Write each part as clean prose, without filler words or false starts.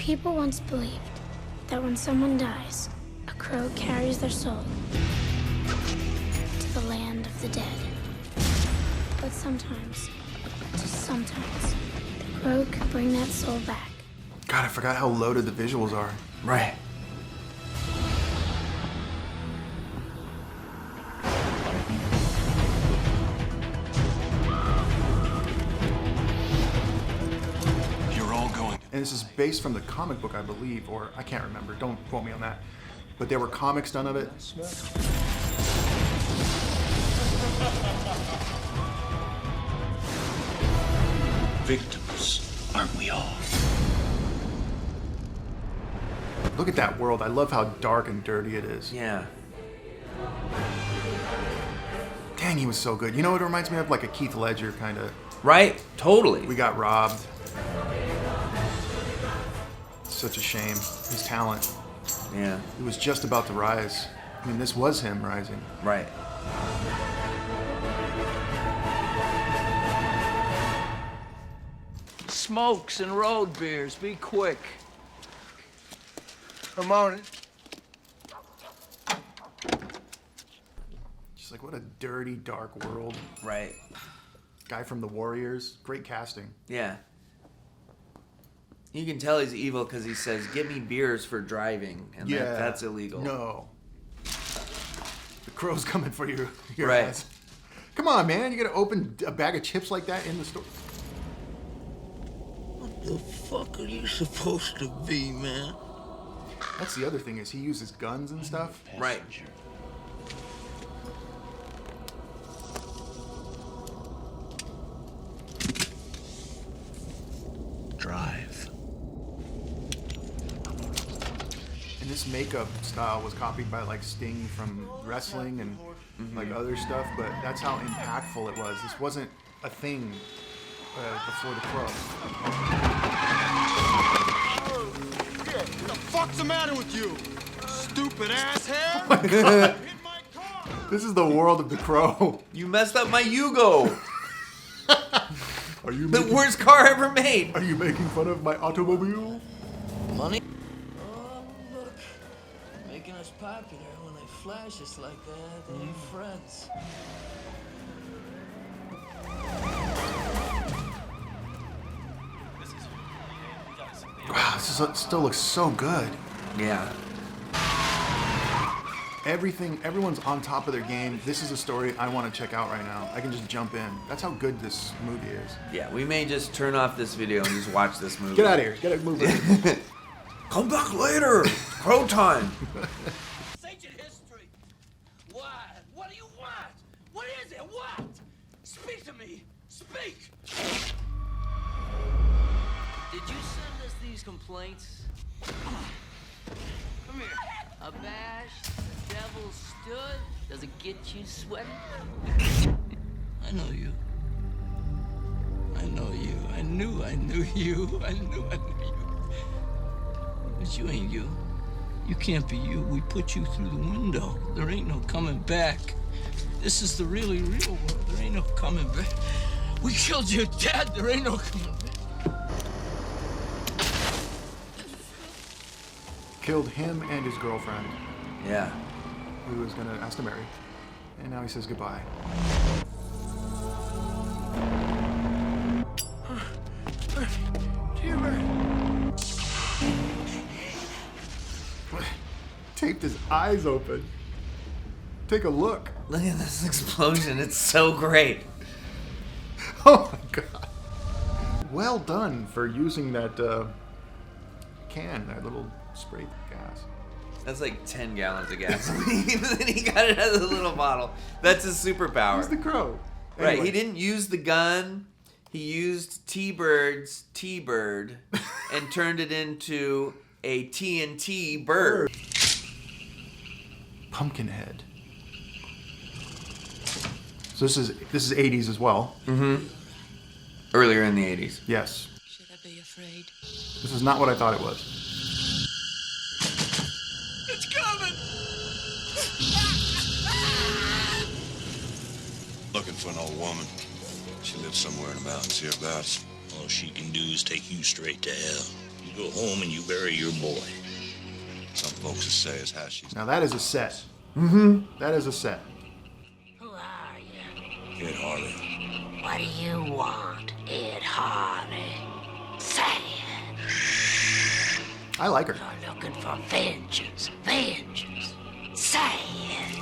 People once believed that when someone dies, a crow carries their soul to the land of the dead. But sometimes, just sometimes, the crow can bring that soul back. God, I forgot how loaded the visuals are. Right. And this is based from the comic book, I believe, or I can't remember. Don't quote me on that. But there were comics done of it. Victims, aren't we all? Look at that world. I love how dark and dirty it is. Yeah. Dang, he was so good. You know what it reminds me of? Like a Keith Ledger kind of. Right? Totally. We got robbed. Such a shame. His talent. Yeah. It was just about to rise. I mean, this was him rising. Right. Smokes and road beers. Be quick. I'm on it. Just like, what a dirty, dark world. Right. Guy from the Warriors. Great casting. Yeah. You can tell he's evil because he says, "Give me beers for driving," and Yeah. that's illegal. No. The crow's coming for your Right. ass. Come on, man. You gotta open a bag of chips like that in the store. What the fuck are you supposed to be, man? That's the other thing, is he uses guns and stuff. Right. Drive. And this makeup style was copied by like Sting from wrestling and like other stuff, but that's how impactful it was. This wasn't a thing before the Crow. What the fuck's the matter with you? Stupid asshat! Oh my God. This is the world of the Crow. You messed up my Yugo. Are you The worst car ever made. Are you making fun of my automobile? Money? Oh, look. Making us popular when they flash us like that. They ain't friends. Wow, still looks so good. Yeah. Everyone's on top of their game. This is a story I want to check out right now. I can just jump in. That's how good this movie is. Yeah, we may just turn off this video and just watch this movie. Get out of here. Get out, move it. Come back later. Crow time. It's ancient history. Why? What do you want? What is it? What? Speak to me. Speak. Did you send us these complaints? Come here. Abashed, the devil stood. Does it get you sweating? I know you. I know you. I knew you. I knew you. But you ain't you. You can't be you. We put you through the window. There ain't no coming back. This is the really real world. There ain't no coming back. We killed your dad. There ain't no coming back. Killed him and his girlfriend, Yeah. who was gonna ask to marry, and now he says goodbye. Taped his eyes open. Take a look. Look at this explosion. It's so great. Oh my God. Well done for using that can, that little spray gas. That's like 10 gallons of gasoline. And he got it out of the little bottle. That's his superpower. Who's the Crow? Right, Anyway. he didn't use the gun. He used T-Bird's T-Bird and turned it into a TNT bird. Pumpkinhead. So this is 80s as well. Mm-hmm. Earlier in the 80s. Yes. Should I be afraid? This is not what I thought it was. It's coming! Looking for an old woman. She lives somewhere in the mountains hereabouts. All she can do is take you straight to hell. You You go home and you bury your boy. Some folks will say it's how she's. Now that is a set. Mm-hmm. That is a set. Who are you? Kid Harley. What do you want, Ed Harley? Say it. I like her. You're looking for vengeance. Vengeance. Say it.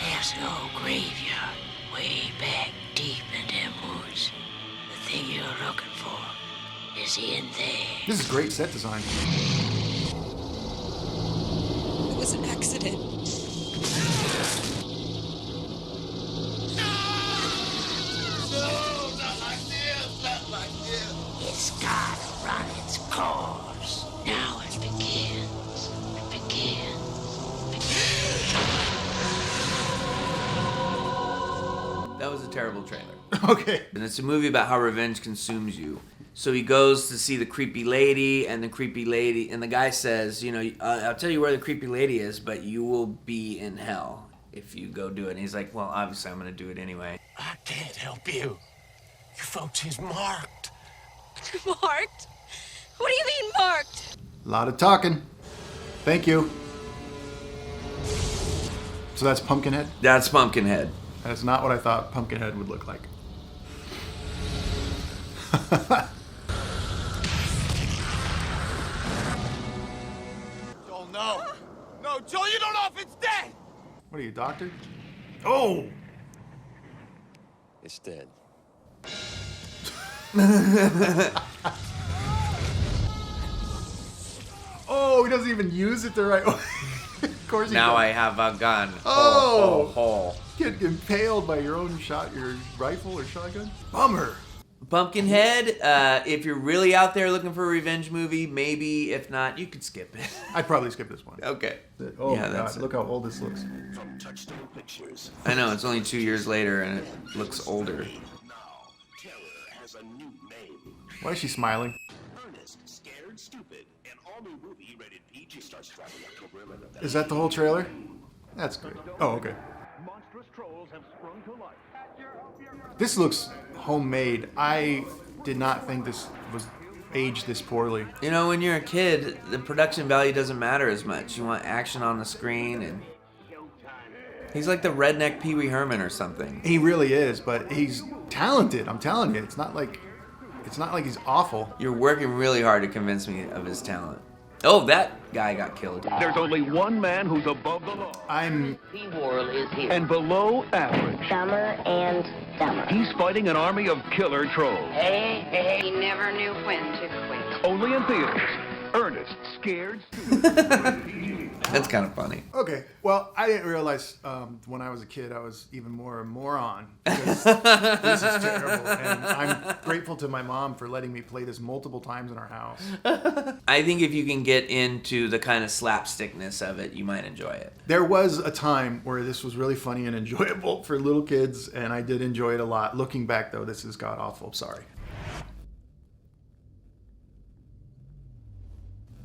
There's an old graveyard way back deep in them woods. The thing you're looking for is in there. This is great set design. It was an accident. It's gotta run its course. Now it begins. It begins. That was a terrible trailer. Okay. And it's a movie about how revenge consumes you. So he goes to see the creepy lady, and the guy says, you know, I'll tell you where the creepy lady is, but you will be in hell if you go do it. And he's like, well, obviously I'm going to do it anyway. I can't help you. You folks is marked. Marked? What do you mean marked? A lot of talking. Thank you. So that's Pumpkinhead? That's Pumpkinhead. That's not what I thought Pumpkinhead would look like. Oh, no. No, Joe, you don't know if it's dead. What are you, doctor? Oh! It's dead. Oh, he doesn't even use it the right way. Of course he Now does. I have a gun. Oh! Ho, ho. Get impaled by your own shot, your rifle or shotgun? Bummer. Pumpkinhead, if you're really out there looking for a revenge movie, maybe. If not, you could skip it. I'd probably skip this one. Okay. Oh Yeah, my that's god, it. look how old this looks. From Touchstone Pictures. I know, it's only 2 years later and it looks older. Now, terror has a new name. Why is she smiling? Ernest Scared Stupid. An all-new movie rated PG. Starts traveling October 11th. Is that the whole trailer? That's great. Oh, okay. Monstrous trolls have sprung to life. This looks homemade. I did not think this was aged this poorly. You know, when you're a kid, the production value doesn't matter as much. You want action on the screen, and he's like the redneck Pee Wee Herman or something. He really is, but he's talented. I'm telling you, it's not like he's awful. You're working really hard to convince me of his talent. Oh, that guy got killed. There's only one man who's above the law P-World is here. and below average. Dumber and dumber. He's fighting an army of killer trolls. Hey, hey. He never knew when to quit. Only in theaters. Ernest Scared. That's kind of funny. Okay, well, I didn't realize when I was a kid I was even more a moron. Because this is terrible, and I'm grateful to my mom for letting me play this multiple times in our house. I think if you can get into the kind of slapstickness of it, you might enjoy it. There was a time where this was really funny and enjoyable for little kids, and I did enjoy it a lot. Looking back, though, this is god-awful. Sorry.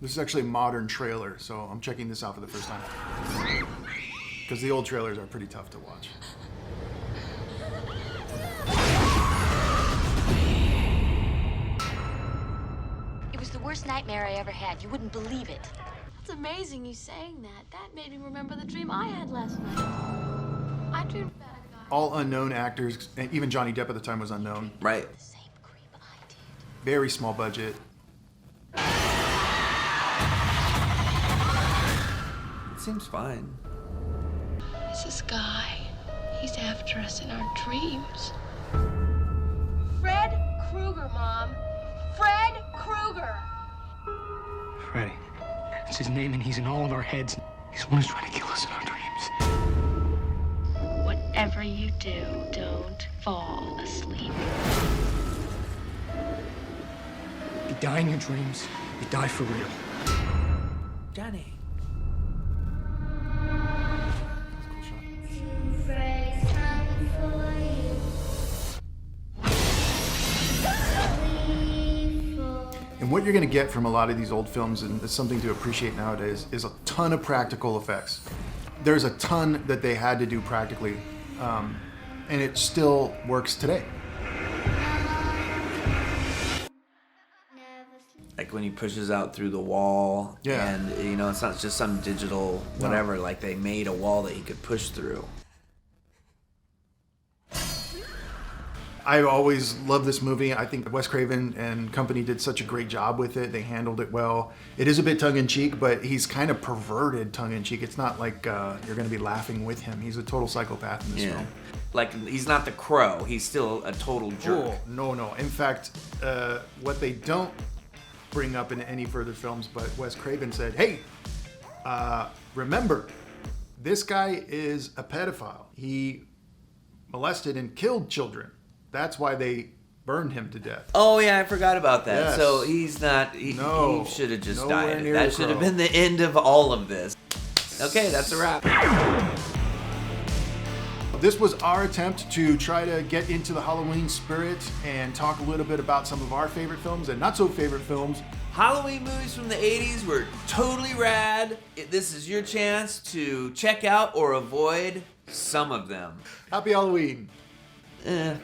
This is actually a modern trailer, so I'm checking this out for the first time. Because the old trailers are pretty tough to watch. It was the worst nightmare I ever had. You wouldn't believe it. It's amazing you saying that. That made me remember the dream I had last night. I dreamed about a guy. All unknown actors, and even Johnny Depp at the time was unknown. Right. The same creep I did. Very small budget. It seems fine. It's this guy. He's after us in our dreams. Fred Krueger, Mom. Fred Krueger. Freddy. That's his name, and he's in all of our heads. He's the one who's trying to kill us in our dreams. Whatever you do, don't fall asleep. You die in your dreams. You die for real. Johnny. And what you're going to get from a lot of these old films, and it's something to appreciate nowadays, is a ton of practical effects. There's a ton that they had to do practically, and it still works today. when he pushes out through the wall. Yeah. And, you know, it's not just some digital whatever. Like, they made a wall that he could push through. I always loved this movie. I think Wes Craven and company did such a great job with it. They handled it well. It is a bit tongue-in-cheek, but he's kind of perverted tongue-in-cheek. It's not like you're going to be laughing with him. He's a total psychopath in this film. Like, he's not the Crow. He's still a total jerk. Oh, no. In fact, what they don't bring up in any further films, but Wes Craven said, hey, remember, this guy is a pedophile. He molested and killed children. That's why they burned him to death. Oh, yeah, I forgot about that. Yes. So he's not... He should have just Nowhere died. near That the should have Crow. been the end of all of this. Okay, that's a wrap. This was our attempt to try to get into the Halloween spirit and talk a little bit about some of our favorite films and not so favorite films. Halloween movies from the 80s were totally rad. This is your chance to check out or avoid some of them. Happy Halloween. Eh.